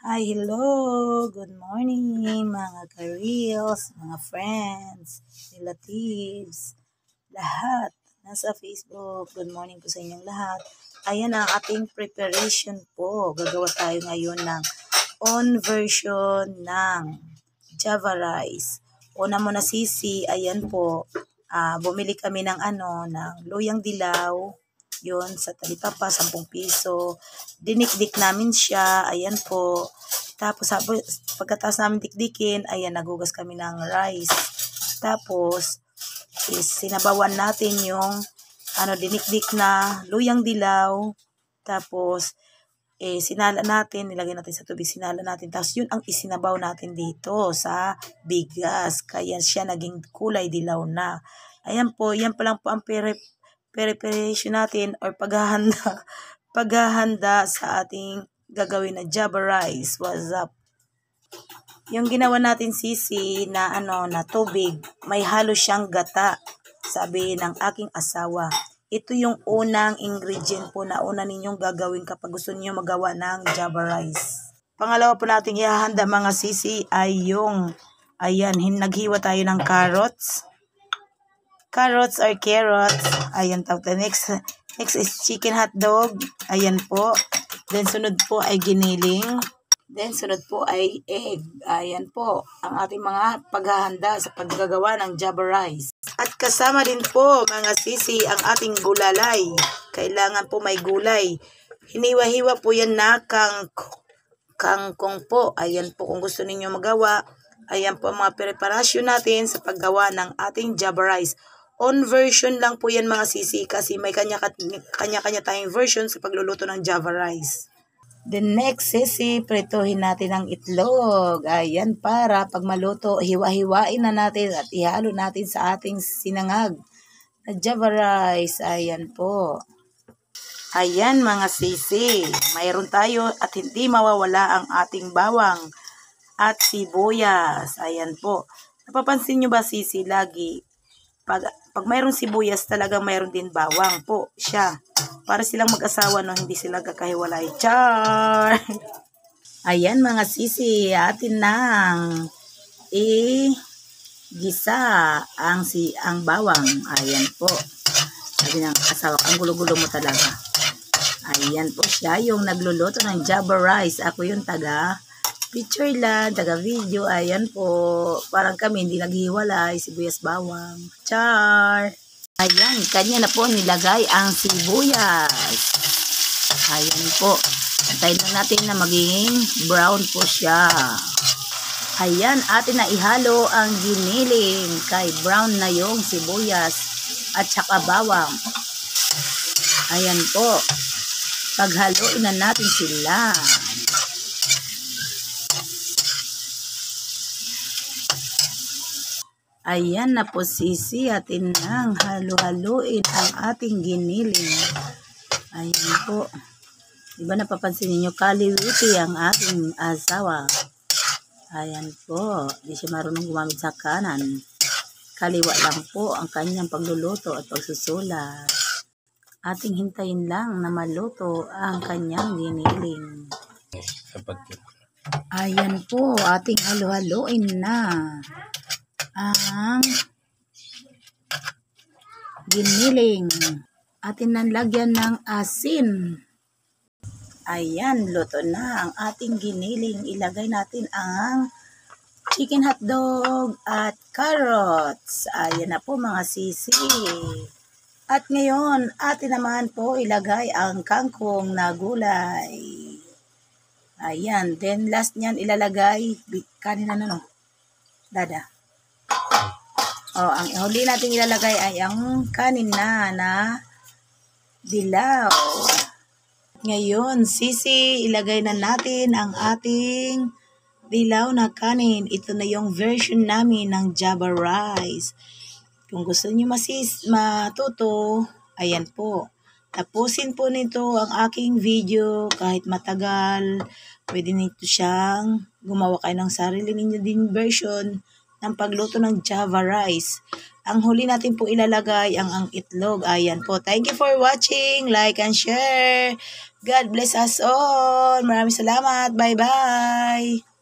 Hi, hello! Good morning mga ka-reels, mga friends, relatives, lahat. Nasa Facebook, good morning po sa inyong lahat. Ayan ang ating preparation po. Gagawa tayo ngayon ng on version ng Java rice. Una muna sisi, ayan po. Bumili kami ng ng luyang dilaw. Yun, sa talipapa, 10 piso. Dinikdik namin siya, ayan po. Tapos, pagkatapos namin dikdikin, ayan, nagugas kami ng rice. Tapos, sinabawan natin yung dinikdik na luyang dilaw. Tapos, sinala natin, nilagay natin sa tubig, sinala natin. Tapos, yun ang isinabaw natin dito sa bigas. Kaya siya naging kulay dilaw na. Ayan po, yan pa lang po ang preparation natin or paghahanda sa ating gagawin na Java rice. What's up? Yung ginawa natin sisi na na tubig, may halo siyang gata, sabi ng aking asawa. Ito yung unang ingredient po na una ninyong gagawin kapag gusto niyo magawa ng Java rice. Pangalawa po natin ihahanda mga sisi ay yung, ayan, naghiwa tayo ng carrots or carrots. Ayan, next is chicken hotdog. Ayan po. Then sunod po ay giniling. Then sunod po ay egg. Ayan po ang ating mga paghahanda sa paggagawa ng Java rice. At kasama din po mga sisi ang ating gulalay. Kailangan po may gulay. Hiniwa-hiwa po yan na kangkong po. Ayan po kung gusto ninyo magawa. Ayan po ang mga preparasyon natin sa paggawa ng ating Java rice. On version lang po yan mga sisi kasi may kanya-kanya tayong version sa pagluluto ng Java rice. The next sisi, prituhin natin ang itlog. Ayan, para pag maluto, hiwa-hiwain na natin at ihalo natin sa ating sinangag na Java rice. Ayan po. Ayan mga sisi, mayroon tayo at hindi mawawala ang ating bawang at sibuyas. Ayan po. Napapansin nyo ba sisi, lagi pag mayroong sibuyas, talagang mayroon din bawang po siya. Para silang mag-asawa no, hindi sila kakahiwalay. Char! Ayan mga sisi, atin nang gisa ang bawang. Ayan po. Sabi ng asawa, ang gulo-gulo mo talaga. Ayan po siya, yung nagluluto ng Java rice. Ako yung picture lang, taga-video. Ayan po. Parang kami hindi naghiwalay. Sibuyas bawang. Char! Ayan, kanya na po nilagay ang sibuyas. Ayan po. Antayin lang natin na maging brown po siya. Ayan, atin na ihalo ang giniling. Kay brown na yung sibuyas at saka bawang. Ayan po. Paghaluin na natin sila. Ayan na po sisi, atin nang halo-haluin ang ating giniling. Ayan po. Diba napapansin niyo kaliwiti ang aking asawa. Ayan po. Di siya marunong gumamit sa kanan. Kaliwa lang po ang kanyang pagluluto at pagsusulat. Ating hintayin lang na maluto ang kanyang giniling. Ayan po. Ating halo-haluin na ang giniling. Atin nang lagyan ng asin. Ayan, luto na ang ating giniling. Ilagay natin ang chicken hotdog at carrots. Ayan na po mga sisi. At ngayon, atin naman po ilagay ang kangkong na gulay. Ayan, then last niyan ilalagay kanin dada. Ang huli natin ilalagay ay ang kanin na dilaw. Ngayon, sisi, ilagay na natin ang ating dilaw na kanin. Ito na yung version namin ng Java rice. Kung gusto niyo matuto, ayan po. Tapusin po nito ang aking video kahit matagal. Pwede nito siyang gumawa kayo ng sarili ninyo din version ng pagluto ng Java rice. Ang huli natin po ilalagay ang itlog. Ayan po. Thank you for watching. Like and share. God bless us all. Maraming salamat. Bye-bye.